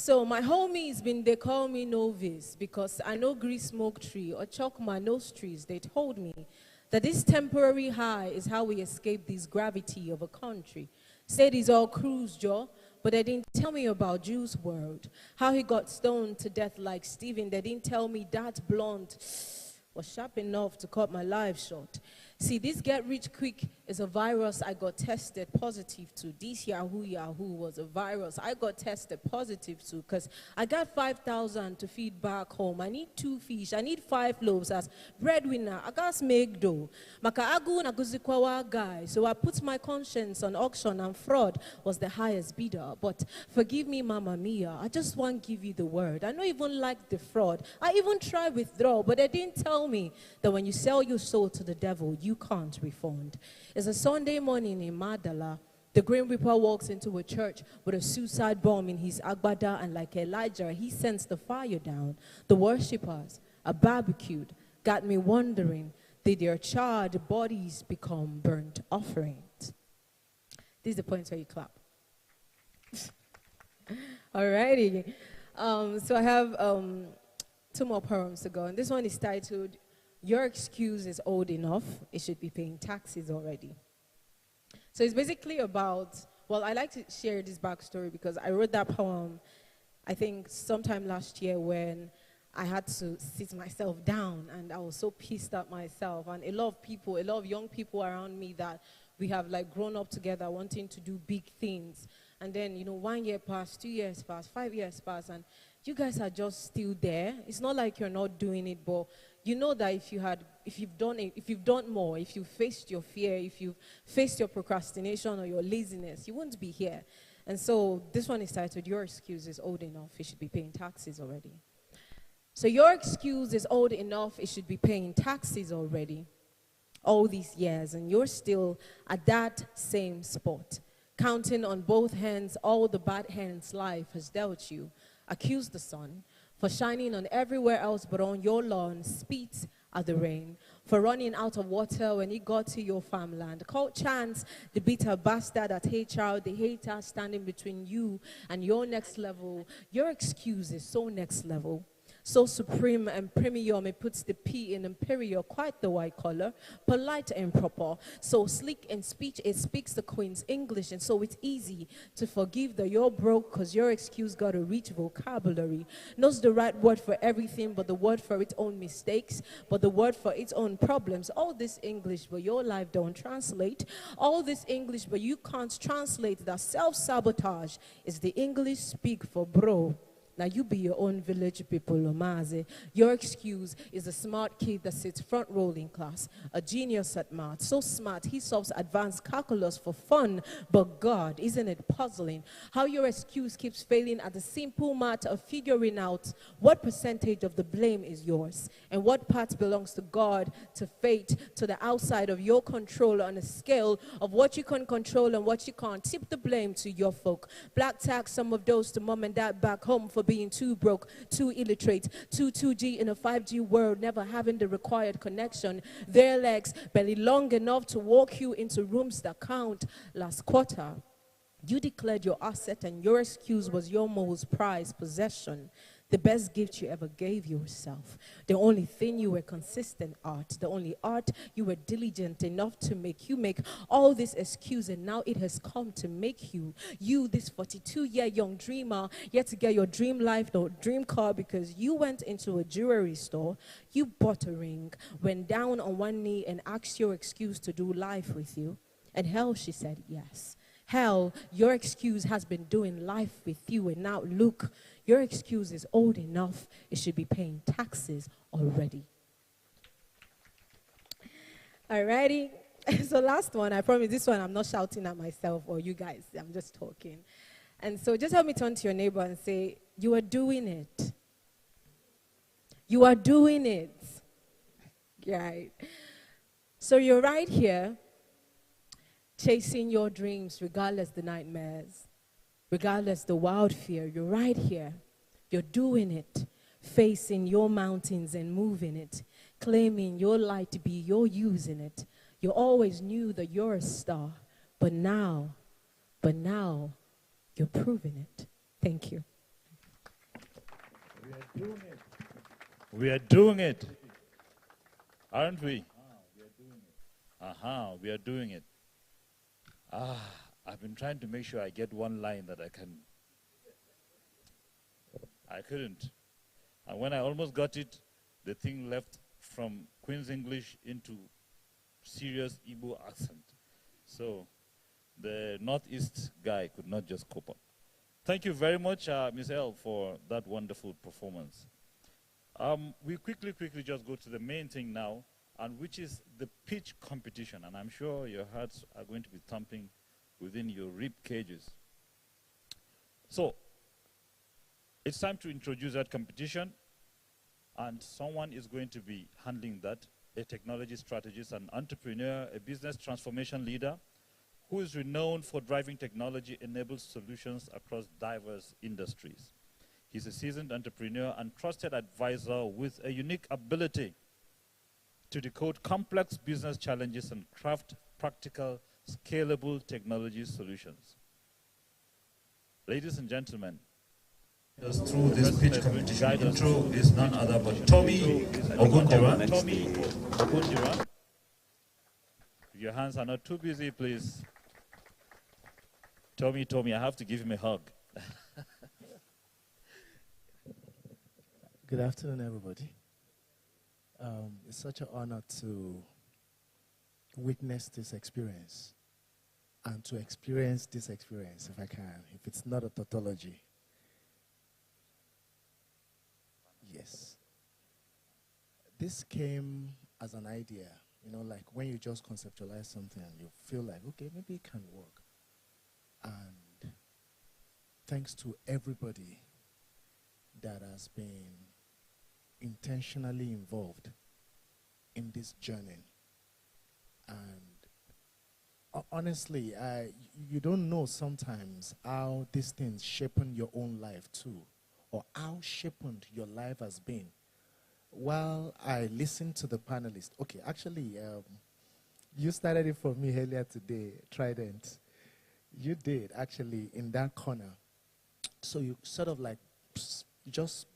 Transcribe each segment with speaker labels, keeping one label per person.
Speaker 1: So my homies they call me novice because I know grease smoke tree or chalk my nose trees. They told me that this temporary high is how we escape this gravity of a country. Said he's all cruise, Joe, but they didn't tell me about Juice WRLD, how he got stoned to death like Stephen. They didn't tell me that blonde was sharp enough to cut my life short. See, this get rich quick is a virus I got tested positive to. This Yahoo was a virus I got tested positive to because I got 5,000 to feed back home. I need 2 fish. I need 5 loaves as breadwinner. I got make dough. Maka agu na guzikwawa guy. So I put my conscience on auction and fraud was the highest bidder. But forgive me, Mama Mia. I just want to give you the word. I don't even like the fraud. I even try withdraw, but they didn't tell me that when you sell your soul to the devil, you can't refund. It's a Sunday morning in Madala. The Green Reaper walks into a church with a suicide bomb in his agbada, and like Elijah, he sends the fire down. The worshippers are barbecued. Got me wondering, did their charred bodies become burnt offerings? This is the point where you clap. Alrighty. So I have 2 more poems to go, and this one is titled, Your Excuse is Old Enough, It Should Be Paying Taxes Already. So it's basically about, well, I like to share this backstory because I wrote that poem, I think, sometime last year when I had to sit myself down and I was so pissed at myself. And a lot of people, a lot of young people around me that we have like grown up together wanting to do big things. And then, 1 year passed, 2 years passed, 5 years passed, and you guys are just still there. It's not like you're not doing it, but you know that if you've done it, if you've done more, if you faced your fear, if you faced your procrastination or your laziness, you wouldn't be here. And so this one is titled, Your Excuse is Old Enough, It Should Be Paying Taxes Already. So your excuse is old enough, it should be paying taxes already. All these years, and you're still at that same spot, counting on both hands all the bad hands life has dealt you. Accuse the sun for shining on everywhere else but on your lawn, spit at the rain, for running out of water when it got to your farmland. Call chance the bitter bastard at HR, the hater standing between you and your next level. Your excuse is so next level. So supreme and premium, it puts the P in imperial, quite the white collar, polite and proper. So sleek in speech, it speaks the Queen's English, and so it's easy to forgive that you're broke because your excuse got a rich vocabulary. Knows the right word for everything, but the word for its own mistakes, but the word for its own problems. All this English, but your life don't translate. All this English, but you can't translate. That self-sabotage is the English speak for bro. Now you be your own village people, Omaze. Your excuse is a smart kid that sits front row in class, a genius at math, so smart he solves advanced calculus for fun. But God, isn't it puzzling how your excuse keeps failing at the simple matter of figuring out what percentage of the blame is yours and what part belongs to God, to fate, to the outside of your control on a scale of what you can control and what you can't. Tip the blame to your folk. Black tax some of those to mom and dad back home for being too broke, too illiterate, too 2G in a 5G world, never having the required connection. Their legs barely long enough to walk you into rooms that count. Last quarter, you declared your asset and your excuse was your most prized possession. The best gift you ever gave yourself. The only thing you were consistent at. The only art you were diligent enough to make. You make all this excuse and now it has come to make you. You, this 42-year young dreamer, yet to get your dream life, no dream car because you went into a jewelry store, you bought a ring, went down on one knee and asked your excuse to do life with you. And hell, she said yes. Hell, your excuse has been doing life with you and now look, your excuse is old enough, it should be paying taxes already. Alrighty, so last one, I promise this one I'm not shouting at myself or you guys, I'm just talking. And so just help me turn to your neighbor and say, you are doing it. You are doing it. Right. So you're right here, chasing your dreams regardless the nightmares, regardless the wild fear. You're right here. You're doing it, facing your mountains and moving it, claiming your light to be your using it. You always knew that you're a star, but now you're proving it. Thank you.
Speaker 2: We are doing it. Aren't we? We are doing it. We are doing it. I've been trying to make sure I get one line that I can. I couldn't. And when I almost got it, the thing left from Queen's English into serious Igbo accent. So the Northeast guy could not just cope up. Thank you very much, Ms. L, for that wonderful performance. We quickly just go to the main thing now, and which is the pitch competition. And I'm sure your hearts are going to be thumping within your rib cages. So it's time to introduce that competition, and someone is going to be handling that, a technology strategist, an entrepreneur, a business transformation leader, who is renowned for driving technology-enabled solutions across diverse industries. He's a seasoned entrepreneur and trusted advisor with a unique ability to decode complex business challenges and craft practical, scalable technology solutions. Ladies and gentlemen, through this pitch competition intro is none other but Tommy Ogundira. If your hands are not too busy, please. Tommy, I have to give him a hug.
Speaker 3: Good afternoon, everybody. It's such an honor to witness this experience and to experience this experience, if I can, if it's not a tautology. Yes. This came as an idea, you know, like when you just conceptualize something and you feel like, okay, maybe it can work. And thanks to everybody that has been intentionally involved in this journey. And honestly, you don't know sometimes how these things shape your own life too, or how shaped your life has been. While I listened to the panelists, okay, actually, you started it for me earlier today, Trident. You did, actually, in that corner. So you sort of like just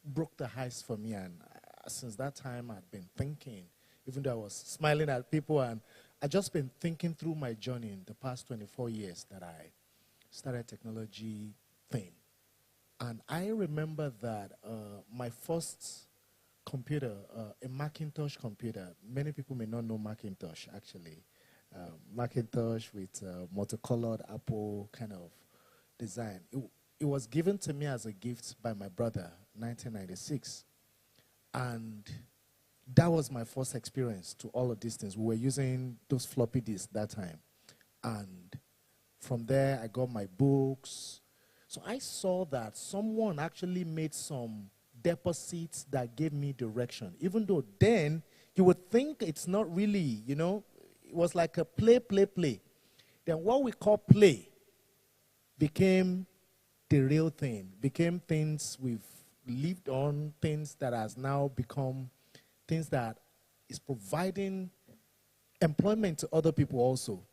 Speaker 3: broke the ice for me, and since that time I'd been thinking, even though I was smiling at people, and I'd just been thinking through my journey in the past 24 years that I started technology thing. And I remember that my first computer, a Macintosh computer, many people may not know Macintosh actually. Macintosh with multicolored Apple kind of design. It was given to me as a gift by my brother, 1996. And that was my first experience to all of these things. We were using those floppy disks that time. And from there, I got my books. So I saw that someone actually made some deposits that gave me direction. Even though then, you would think it's not really, you know, it was like a play. Then what we call play became the real thing, became things we've lived on, things that has now become things that is providing employment to other people also.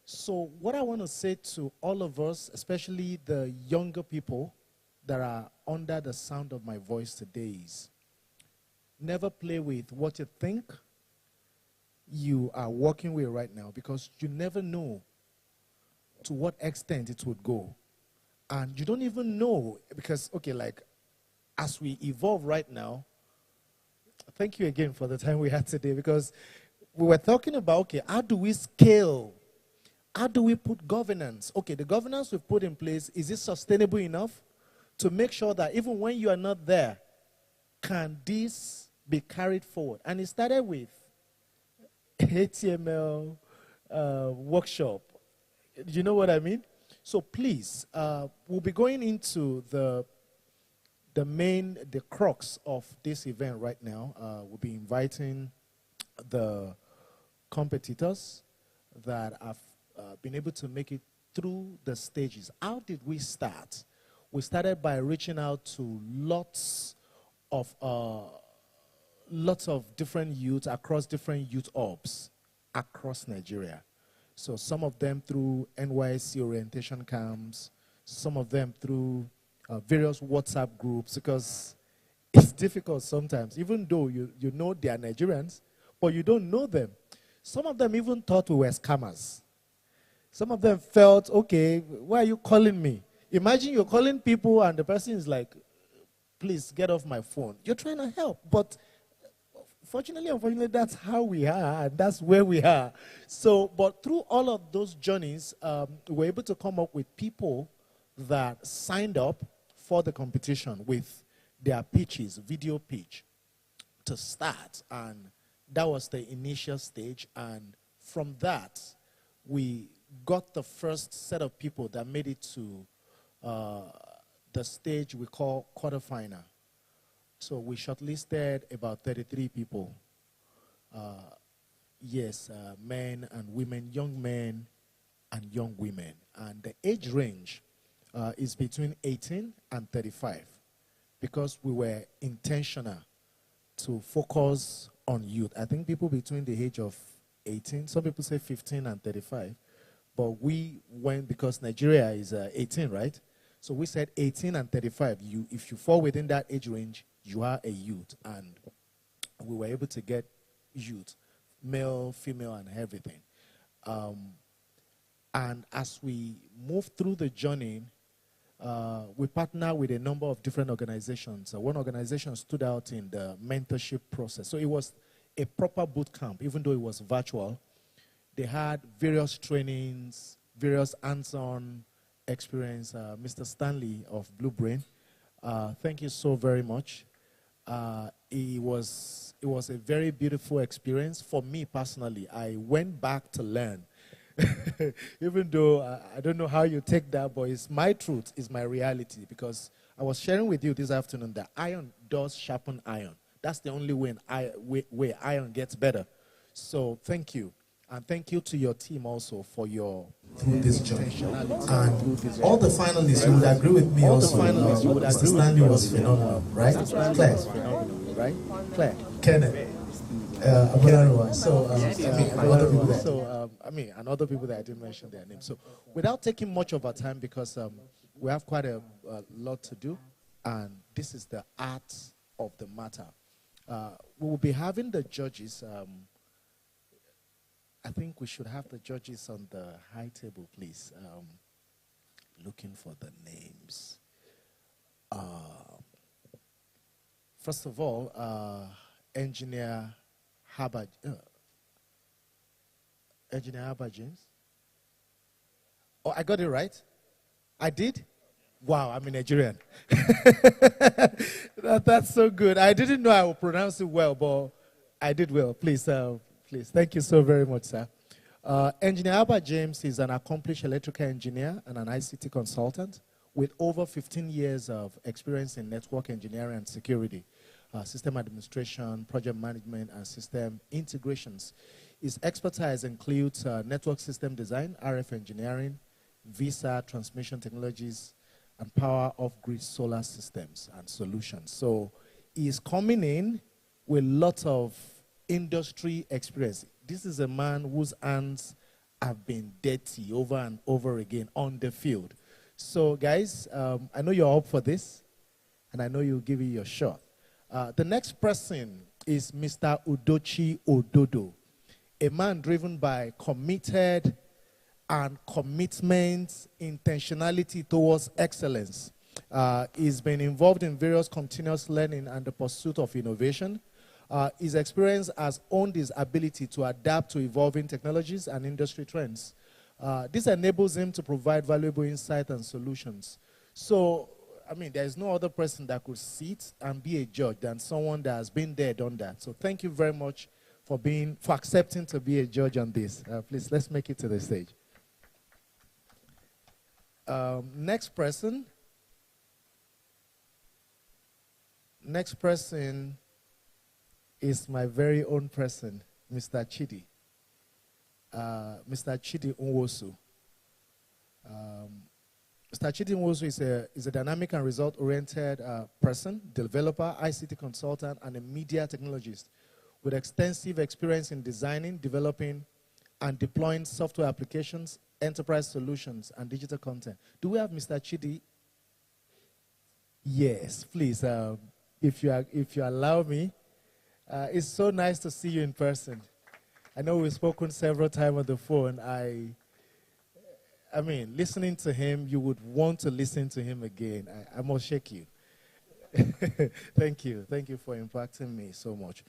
Speaker 3: So what I want to say to all of us, especially the younger people that are under the sound of my voice today, is never play with what you think you are working with right now, because you never know to what extent it would go. And you don't even know, because, okay, like, as we evolve right now, thank you again for the time we had today, because we were talking about, okay, how do we scale? How do we put governance? Okay, the governance we've put in place, is it sustainable enough to make sure that even when you are not there, can this be carried forward? And it started with HTML workshop. You know what I mean? So please, we'll be going into the crux of this event right now. We'll be inviting the competitors that have been able to make it through the stages. How did we start? We started by reaching out to lots of different youths across different youth hubs across Nigeria. So some of them through NYSC orientation camps, some of them through various WhatsApp groups, because it's difficult sometimes, even though you know they are Nigerians, but you don't know them. Some of them even thought we were scammers. Some of them felt, okay, why are you calling me? Imagine you're calling people and the person is like, please get off my phone. You're trying to help, but fortunately, unfortunately, that's how we are, and that's where we are. So, but through all of those journeys, we were able to come up with people that signed up for the competition with their pitches, video pitch, to start. And that was the initial stage. And from that, we got the first set of people that made it to the stage we call quarterfinal. So we shortlisted about 33 people. Men and women, young men and young women. And the age range is between 18 and 35, because we were intentional to focus on youth. I think people between the age of 18, some people say 15 and 35, but we went, because Nigeria is 18, right? So we said 18 and 35. If you fall within that age range, you are a youth. And we were able to get youth, male, female, and everything. And as we moved through the journey, we partnered with a number of different organizations. One organization stood out in the mentorship process. So it was a proper boot camp, even though it was virtual. They had various trainings, various hands-on experience. Mr. Stanley of Blue Brain, thank you so very much. It was a very beautiful experience for me personally. I went back to learn. Even though I don't know how you take that, but it's my truth, it's my reality, because I was sharing with you this afternoon that iron does sharpen iron. That's the only way iron gets better. So thank you. And thank you to your team also for your
Speaker 4: through this journey. And all the finalists, you would agree with me also. Mr. Stanley was phenomenal, right? Claire.
Speaker 3: Right? Claire.
Speaker 4: Kenneth. Abulariwa.
Speaker 3: And other people that I didn't mention their names. So without taking much of our time, because we have quite a lot to do, and this is the art of the matter. We will be having the judges. I think we should have the judges on the high table, please. Looking for the names. First of all, Engineer James. Oh, I got it right? I did? Wow, I'm a Nigerian. That's so good. I didn't know I would pronounce it well, but I did well. Please, please. Thank you so very much, sir. Engineer James is an accomplished electrical engineer and an ICT consultant with over 15 years of experience in network engineering and security, system administration, project management, and system integrations. His expertise includes network system design, RF engineering, VISA, transmission technologies, and power off-grid solar systems and solutions. So he's coming in with lots of industry experience. This is a man whose hands have been dirty over and over again on the field. So guys, I know you're up for this, and I know you'll give it your shot. The next person is Mr. Udochi Ododo, a man driven by committed and commitment, intentionality towards excellence. He's been involved in various continuous learning and the pursuit of innovation. His experience has honed his ability to adapt to evolving technologies and industry trends. This enables him to provide valuable insight and solutions. So, I mean, there is no other person that could sit and be a judge than someone that has been there, done that. So thank you very much for accepting to be a judge on this. Please, let's make it to the stage. Next person is my very own person, Mr. Chidi. Mr. Chidi Nwosu. Mr. Chidi Nwosu is a dynamic and result-oriented person, developer, ICT consultant, and a media technologist with extensive experience in designing, developing, and deploying software applications, enterprise solutions, and digital content. Do we have Mr. Chidi? Yes, please. If you allow me, it's so nice to see you in person. I know we've spoken several times on the phone. I mean, listening to him, you would want to listen to him again. I must shake you. Thank you. Thank you for impacting me so much.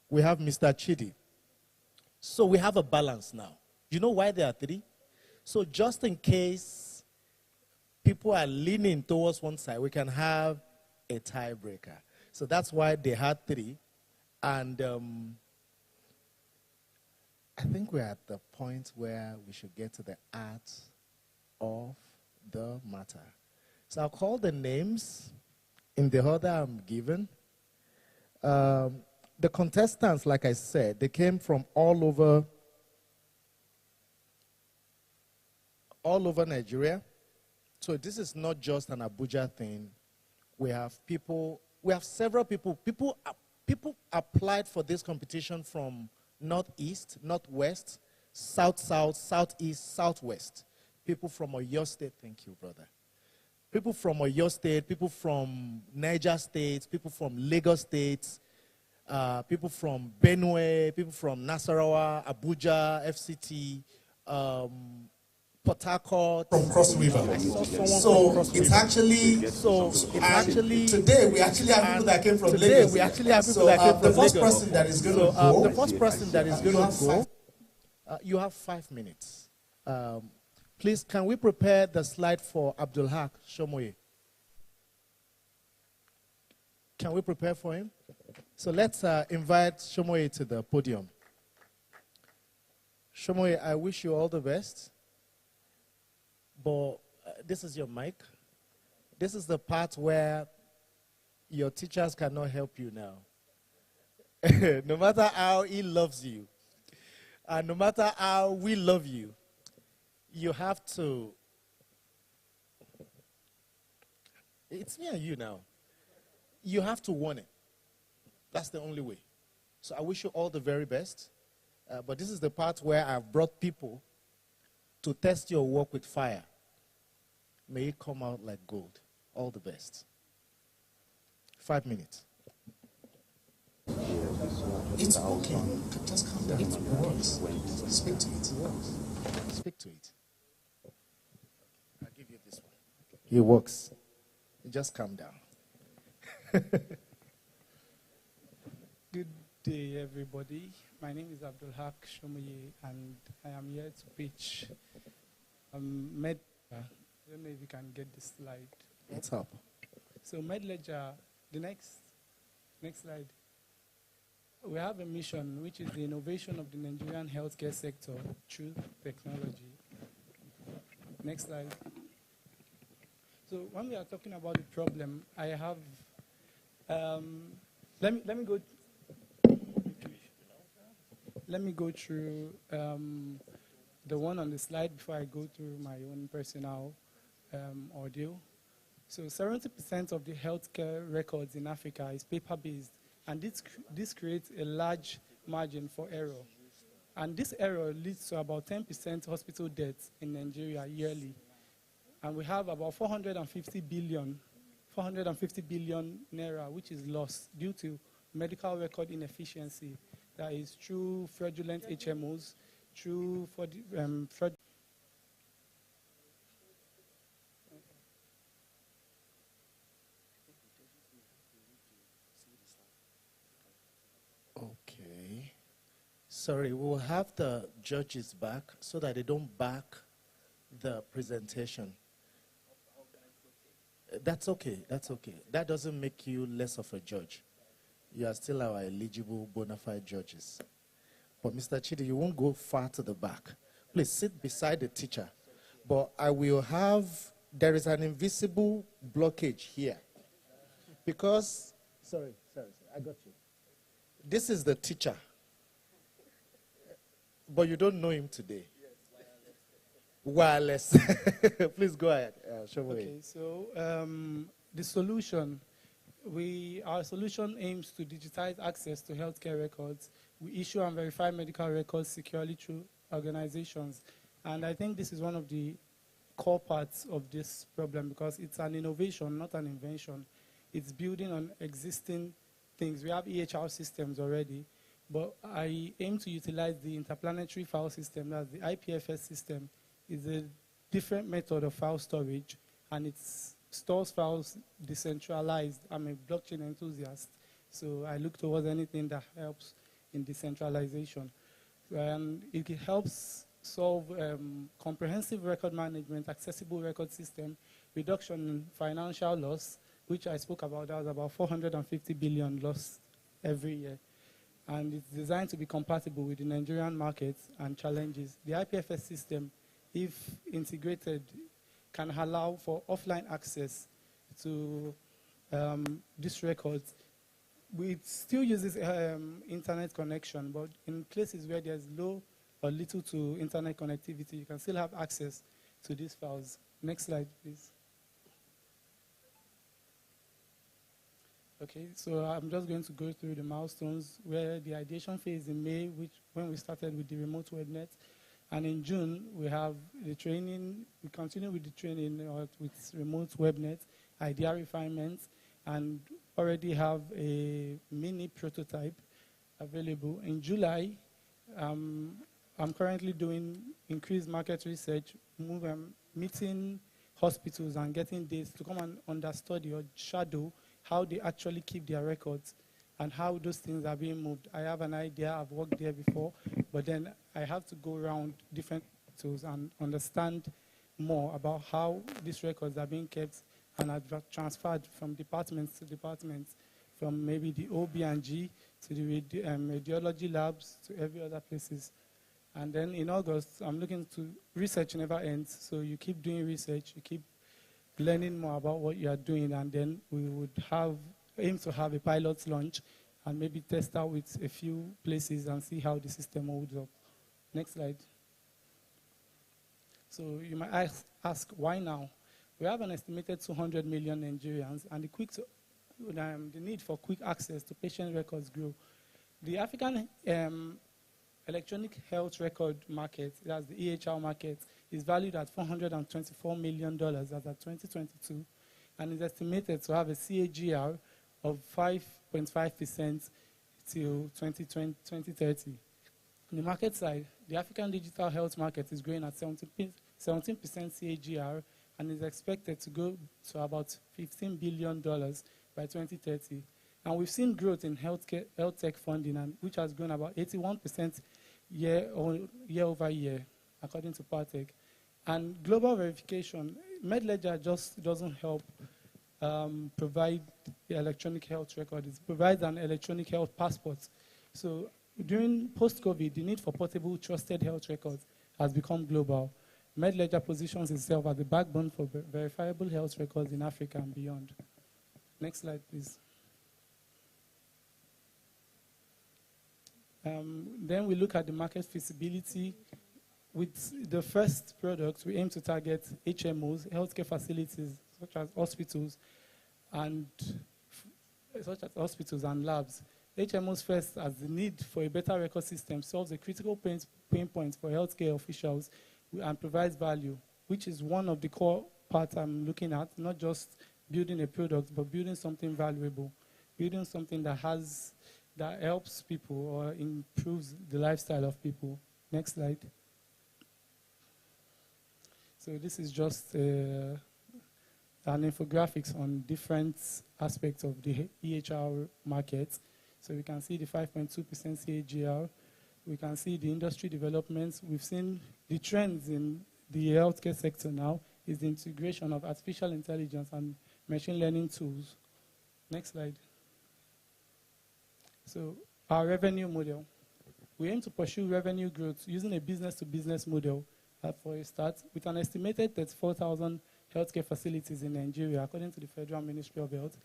Speaker 3: We have Mr. Chidi. So we have a balance now. You know why there are three? So just in case people are leaning towards one side, we can have a tiebreaker. So that's why they had three. And I think we're at the point where we should get to the art of the matter. So I'll call the names in the order I'm given. The contestants, like I said, they came from all over Nigeria. So this is not just an Abuja thing. We have several people. People applied for this competition from northeast, northwest, south, southeast, southwest. People from Oyo State, thank you, brother. People from Oyo State, people from Niger State, people from Lagos State, people from Benue, people from Nasarawa, Abuja, FCT, Port Harcourt.
Speaker 4: From Cross River. So it's actually today we actually have people that came from Lagos.
Speaker 3: Today we actually have people that came from Lagos.
Speaker 4: The first person that is going to go.
Speaker 3: The first person that is going to go. You have 5 minutes. Please, can we prepare the slide for Abdul Haq Shomoye? Can we prepare for him? So let's invite Shomoye to the podium. Shomoye, I wish you all the best. But this is your mic. This is the part where your teachers cannot help you now. No matter how he loves you, and no matter how we love you, you have to. It's me and you now. You have to want it. That's the only way. So I wish you all the very best. But this is the part where I've brought people to test your work with fire. May it come out like gold. All the best. 5 minutes.
Speaker 4: It's okay. Just calm down. It works. Speak to it.
Speaker 3: Speak to it. I'll give you this one. It works. Just calm down.
Speaker 5: Good day, everybody. My name is Abdul Haq Shomoye, and I am here to pitch I don't know if you can get this slide.
Speaker 3: What's up?
Speaker 5: So MedLedger, the next slide. We have a mission, which is the innovation of the Nigerian healthcare sector through technology. Next slide. So when we are talking about the problem, I have, let me go through the one on the slide before I go through my own personal audio. So 70% of the healthcare records in Africa is paper-based, and this creates a large margin for error. And this error leads to about 10% hospital deaths in Nigeria yearly. And we have about 450 billion naira, which is lost due to medical record inefficiency. That is through fraudulent HMOs, through
Speaker 3: Okay. Sorry, we'll have the judges back so that they don't back the presentation. That's okay. That's okay. That doesn't make you less of a judge. You are still our eligible bona fide judges. But Mr. Chidi, you won't go far to the back. Please sit beside the teacher. But I will have, there is an invisible blockage here. Because, sorry, I got you. This is the teacher. But you don't know him today. Wireless. Please go ahead. Show me.
Speaker 5: Okay, so the solution, our solution aims to digitize access to healthcare records. We issue and verify medical records securely through organizations. And I think this is one of the core parts of this problem because it's an innovation, not an invention. It's building on existing things. We have EHR systems already, but I aim to utilize the interplanetary file system, that's the IPFS system. It's a different method of file storage, and it stores files decentralized. I'm a blockchain enthusiast, so I look towards anything that helps in decentralization. And it helps solve comprehensive record management, accessible record system, reduction in financial loss, which I spoke about. That was about 450 billion lost every year. And it's designed to be compatible with the Nigerian market and challenges. The IPFS system, if integrated, can allow for offline access to these records. It still uses internet connection, but in places where there's low or little to internet connectivity, you can still have access to these files. Next slide, please. Okay, so I'm just going to go through the milestones where the ideation phase in May, when we started with the RemotewebNET, and in June we have the training. We continue with the training with RemotewebNET, idea refinement, and already have a mini prototype available. In July, I'm currently doing increased market research, meeting hospitals and getting dates to come and understudy or shadow how they actually keep their records and how those things are being moved. I have an idea, I've worked there before, but then I have to go around different tools and understand more about how these records are being kept and are transferred from departments to departments, from maybe the OB&G to the radiology labs to every other places. And then in August, I'm looking to research never ends, so you keep doing research, you keep learning more about what you are doing, and then we would aim to have a pilot launch and maybe test out with a few places and see how the system holds up. Next slide. So you might ask why now? We have an estimated 200 million Nigerians, and the need for quick access to patient records grow. The African electronic health record market, that's the EHR market, is valued at $424 million as of 2022, and is estimated to have a CAGR of 5.5% till 2030. On the market side, the African digital health market is growing at 17% CAGR and is expected to go to about $15 billion by 2030. And we've seen growth in health tech funding, which has grown about 81% year over year, according to Partech. And global verification, MedLedger just doesn't help provide the electronic health record. It provides an electronic health passport. So during post-COVID, the need for portable, trusted health records has become global. MedLedger positions itself as the backbone for verifiable health records in Africa and beyond. Next slide, please. Then we look at the market feasibility. With the first product, we aim to target HMOs, healthcare facilities, such as hospitals and labs. HMOs first, as the need for a better record system solves a critical pain point for healthcare officials and provides value, which is one of the core parts I'm looking at, not just building a product, but building something valuable, building something that helps people or improves the lifestyle of people. Next slide. So this is just an infographics on different aspects of the EHR market. So we can see the 5.2% CAGR. We can see the industry developments. We've seen the trends in the healthcare sector now is the integration of artificial intelligence and machine learning tools. Next slide. So our revenue model. We aim to pursue revenue growth using a business-to-business model for a start, with an estimated 34,000 healthcare facilities in Nigeria, according to the Federal Ministry of Health.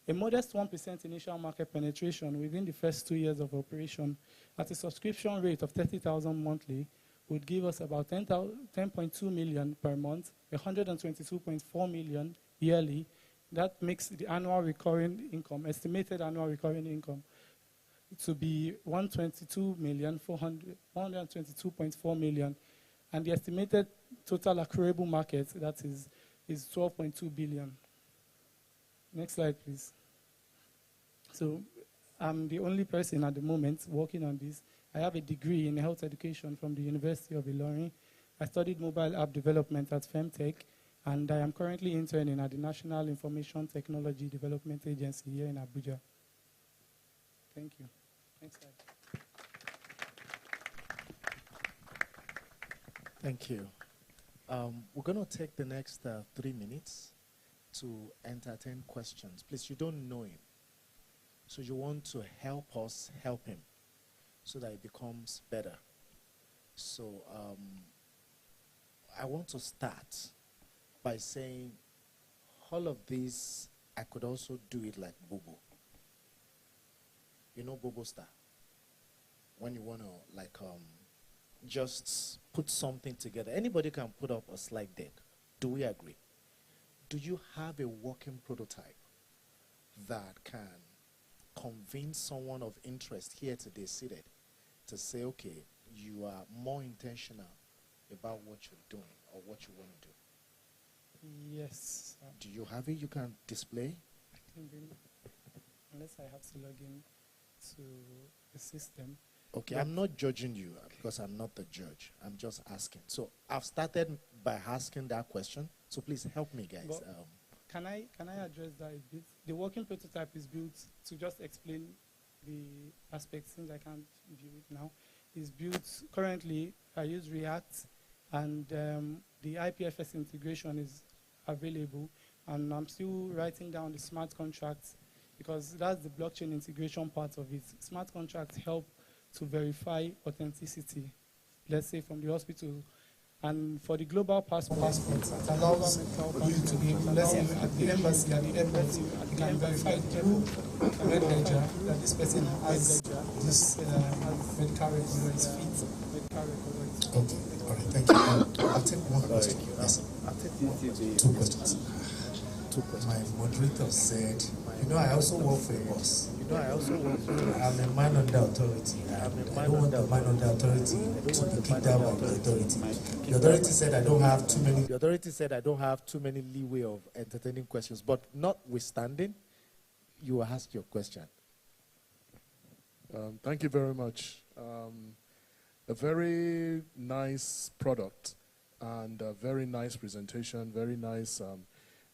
Speaker 5: A modest 1% initial market penetration within the first 2 years of operation at a subscription rate of 30,000 monthly would give us about 10.2 million per month, 122.4 million yearly. That makes the annual recurring income, estimated annual recurring income, to be 122.4 million, And the estimated total accruable market, that is 12.2 billion. Next slide, please. So I'm the only person at the moment working on this. I have a degree in health education from the University of Ilorin. I studied mobile app development at Femtech, and I am currently interning at the National Information Technology Development Agency here in Abuja. Thank you. Next slide.
Speaker 3: Thank you. We're going to take the next 3 minutes to entertain questions. Please, you don't know him. So you want to help us help him so that it becomes better. So I want to start by saying all of this, I could also do it like Bobo. You know Bobo Star? When you want to like just put something together. Anybody can put up a slide deck. Do we agree? Do you have a working prototype that can convince someone of interest here today seated to say, okay, you are more intentional about what you're doing or what you want to do?
Speaker 5: Yes.
Speaker 3: Do you have it you can display?
Speaker 5: I can bring, unless I have to log in to the system.
Speaker 3: Okay, I'm not judging you because I'm not the judge. I'm just asking. So I've started by asking that question. So please help me, guys.
Speaker 5: Can I address that a bit? The working prototype is built to just explain the aspects, since I can't view it now. It's built currently. I use React, and the IPFS integration is available. And I'm still writing down the smart contracts because that's the blockchain integration part of it. Smart contracts help to verify authenticity, let's say from the hospital. And for the global passport,
Speaker 6: it allows you to be able, let's say at the embassy, at the airport, you can verify through Red Ledger that this person has this medical record or is fit. Okay, all right, thank you. I'll take one question. Yes. I'll take two questions. My moderator said, you know, I also work for a boss. I'm a man under authority. I don't want the man under authority to be kicked out by the authority. The authority said I don't have too many.
Speaker 3: The authority said I don't have too many leeway of entertaining questions. But notwithstanding, you ask your question.
Speaker 7: Thank you very much. A very nice product and a very nice presentation, very nice.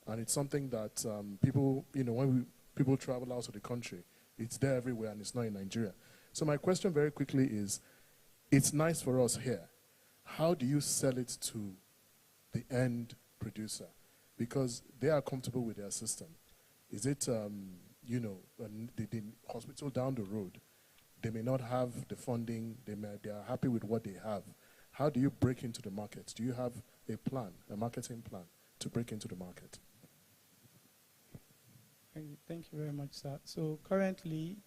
Speaker 7: And it's something that people, you know, when people travel out of the country, it's there everywhere and it's not in Nigeria. So my question very quickly is, it's nice for us here. How do you sell it to the end producer? Because they are comfortable with their system. Is it, you know, the hospital down the road, they may not have the funding, they are happy with what they have. How do you break into the market? Do you have a plan, a marketing plan to break into the market?
Speaker 5: Thank you very much, sir. So currently,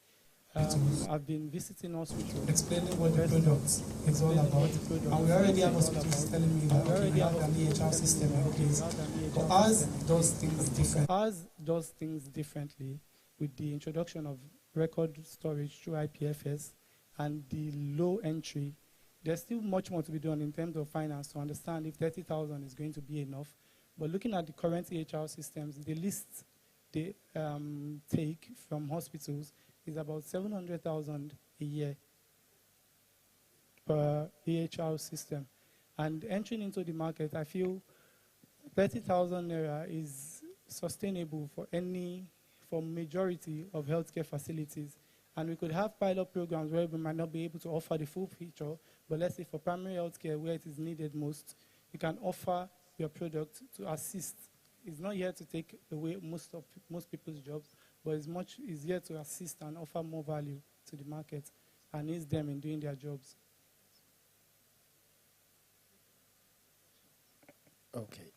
Speaker 5: I've been visiting hospitals,
Speaker 6: explaining what the product is all about. And we already have hospitals telling me that we have an EHR system in place. But ours does things different.
Speaker 5: Ours does things differently with the introduction of record storage through IPFS and the low entry. There's still much more to be done in terms of finance to understand if 30,000 is going to be enough. But looking at the current EHR systems, the list they take from hospitals is about 700,000 a year per EHR system. And entering into the market, I feel 30,000 naira is sustainable for majority of healthcare facilities. And we could have pilot programs where we might not be able to offer the full feature, but let's say for primary healthcare where it is needed most, you can offer your product to assist. It's not here to take away most people's jobs, but it's here to assist and offer more value to the market and ease them in doing their jobs.
Speaker 3: Okay.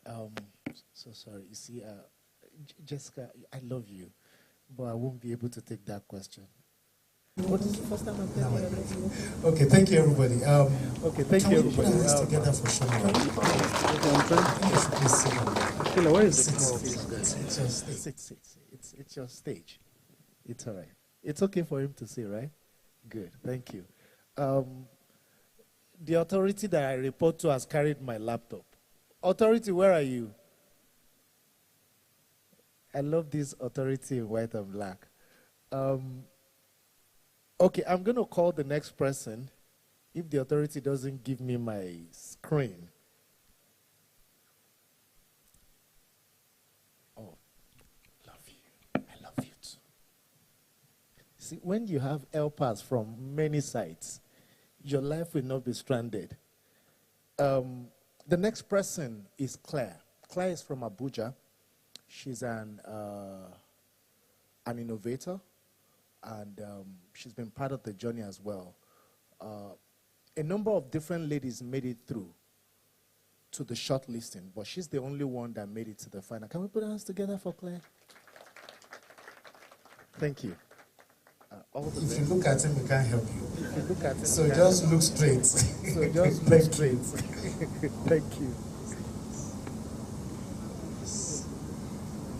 Speaker 3: So sorry. You see, Jessica, I love you, but I won't be able to take that question.
Speaker 1: What is the first time I've been here?
Speaker 6: Okay, thank you, everybody.
Speaker 3: Okay, thank you, everybody.
Speaker 6: Can we put this together for Shangari?
Speaker 3: Where is it? It's your stage. It's all right. It's okay for him to say, right? Good. Thank you. the authority that I report to has carried my laptop. Authority, where are you? I love this authority in white and black. Okay, I'm going to call the next person if the authority doesn't give me my screen. Oh, love you. I love you too. See, when you have helpers from many sides, your life will not be stranded. The next person is Claire. Claire is from Abuja. She's an innovator, and she's been part of the journey as well. A number of different ladies made it through to the shortlisting, but she's the only one that made it to the final. Can we put our hands together for Claire? Thank you.
Speaker 4: If you look at him, we can't help you.
Speaker 3: If you look at him,
Speaker 4: So just look straight.
Speaker 3: So just look straight. Thank you.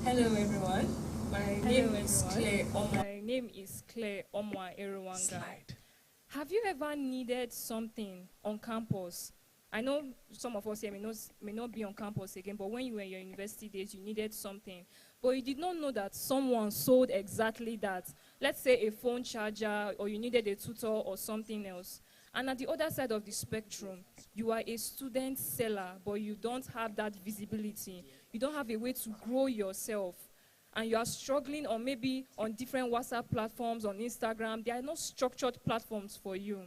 Speaker 8: Hello everyone. My name is Claire Omwa Eruwanga. Have you ever needed something on campus? I know some of us here may not be on campus again, but when you were in your university days, you needed something. But you did not know that someone sold exactly that. Let's say a phone charger, or you needed a tutor or something else. And at the other side of the spectrum, you are a student seller, but you don't have that visibility. You don't have a way to grow yourself. And you are struggling, or maybe on different WhatsApp platforms, on Instagram. There are no structured platforms for you.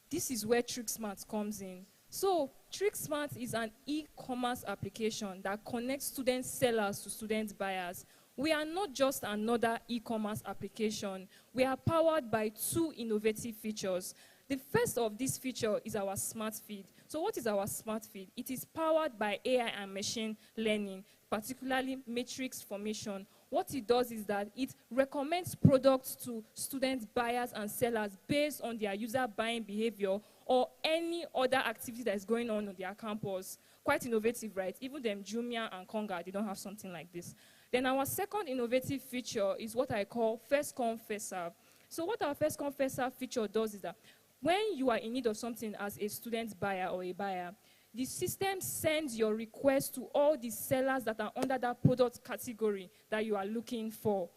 Speaker 8: This is where TrickSmart comes in. So TrickSmart is an e-commerce application that connects student sellers to student buyers. We are not just another e-commerce application. We are powered by two innovative features. The first of this feature is our smart feed. So what is our smart feed? It is powered by AI and machine learning, particularly matrix formation. What it does is that it recommends products to student buyers and sellers based on their user buying behavior or any other activity that is going on their campus. Quite innovative, right? Even them Jumia and Konga, they don't have something like this. Then our second innovative feature is what I call first come, first serve. So what our first come, first serve feature does is that when you are in need of something as a student buyer or a buyer, the system sends your request to all the sellers that are under that product category that you are looking for.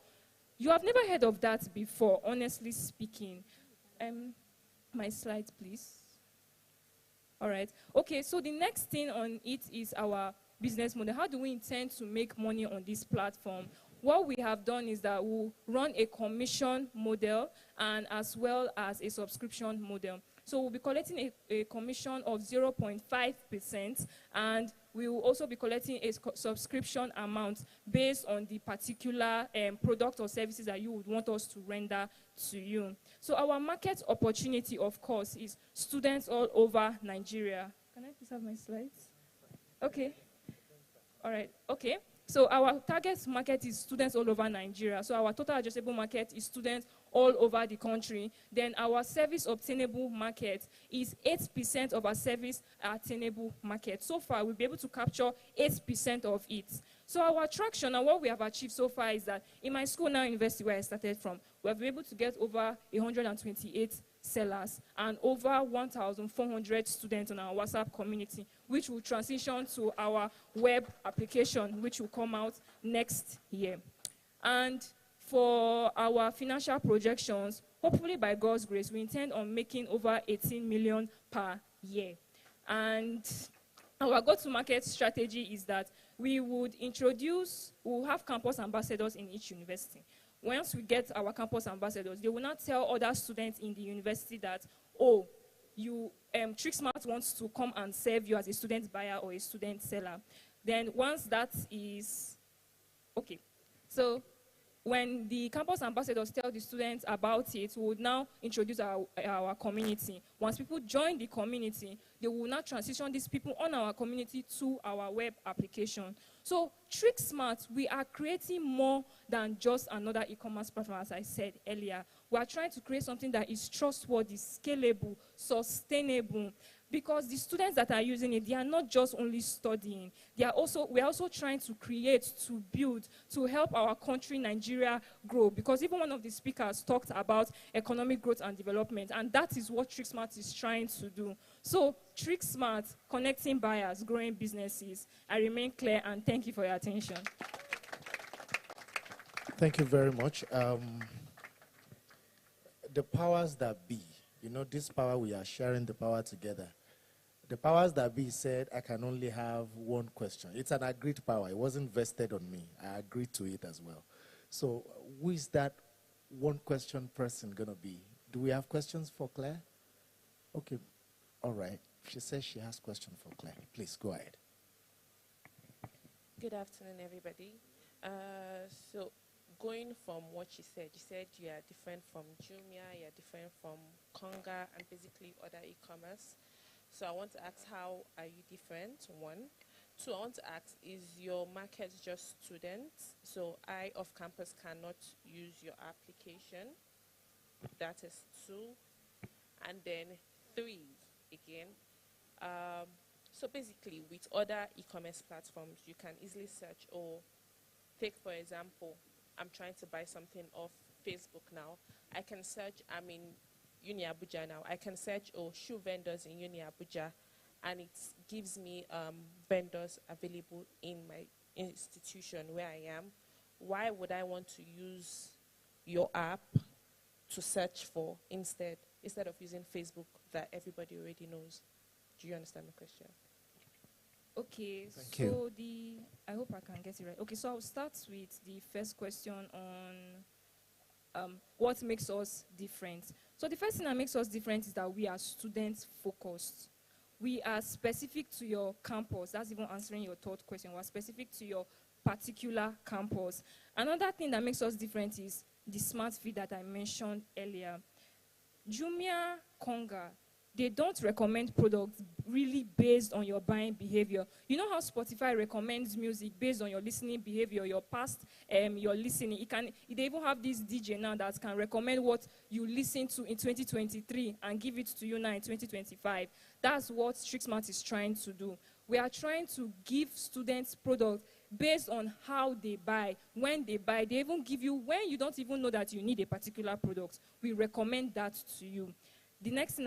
Speaker 8: You have never heard of that before, honestly speaking. My slides, please. All right. Okay, so the next thing on it is our business model. How do we intend to make money on this platform? What we have done is that we'll run a commission model and as well as a subscription model. So we'll be collecting a commission of 0.5%, and we will also be collecting a subscription amount based on the particular product or services that you would want us to render to you. So our market opportunity, of course, is students all over Nigeria. Can I please have my slides? Okay. All right. Okay. So our target market is students all over Nigeria. So our total addressable market is students all over the country. Then our service obtainable market is 8% of our service attainable market. So far, we'll be able to capture 8% of it. So our traction and what we have achieved so far is that in my school now, university where I started from, we have been able to get over 128 sellers and over 1,400 students on our WhatsApp community, which will transition to our web application, which will come out next year. And for our financial projections, hopefully by God's grace, we intend on making over 18 million per year. And our go-to-market strategy is that we'll have campus ambassadors in each university. Once we get our campus ambassadors, they will not tell other students in the university that, oh, TrickSmart wants to come and serve you as a student buyer or a student seller. Then once that is, okay. So when the campus ambassadors tell the students about it, we would now introduce our community. Once people join the community, they will now transition these people on our community to our web application. So TrickSmart, we are creating more than just another e-commerce platform, as I said earlier. We are trying to create something that is trustworthy, scalable, sustainable. Because the students that are using it, they are not just only studying. We are also trying to create, to build, to help our country, Nigeria, grow. Because even one of the speakers talked about economic growth and development, and that is what TrickSmart is trying to do. So, Trick Smart, connecting buyers, growing businesses. I remain clear, and thank you for your attention.
Speaker 3: Thank you very much. The powers that be, you know, this power, we are sharing the power together. The powers that be said, I can only have one question. It's an agreed power. It wasn't vested on me. I agreed to it as well. So who is that one question person going to be? Do we have questions for Claire? Okay. All right. She says she has question for Claire. Please go ahead.
Speaker 9: Good afternoon, everybody. So going from what you said you are different from Jumia, you are different from Konga, and basically other e-commerce. So I want to ask, how are you different? One. Two, I want to ask, is your market just students? So I, off campus, cannot use your application. That is two. And then three, again. So basically, with other e-commerce platforms, you can easily search, or take, for example, I'm trying to buy something off Facebook now. I can search, I'm in Uni Abuja now. I can search, shoe vendors in Uni Abuja, and it gives me vendors available in my institution where I am. Why would I want to use your app to search for instead of using Facebook that everybody already knows? Do you understand the question?
Speaker 8: Okay,
Speaker 3: Thank you.
Speaker 8: I hope I can get it right. Okay, so I'll start with the first question on what makes us different. So the first thing that makes us different is that we are student-focused. We are specific to your campus. That's even answering your third question. We're specific to your particular campus. Another thing that makes us different is the smart fee that I mentioned earlier. Jumia, Konga, they don't recommend products really based on your buying behavior. You know how Spotify recommends music based on your listening behavior, your past, your listening. They even have this DJ now that can recommend what you listen to in 2023 and give it to you now in 2025. That's what StrickSmart is trying to do. We are trying to give students products based on how they buy, when they buy. They even give you when you don't even know that you need a particular product. We recommend that to you. The next thing I'll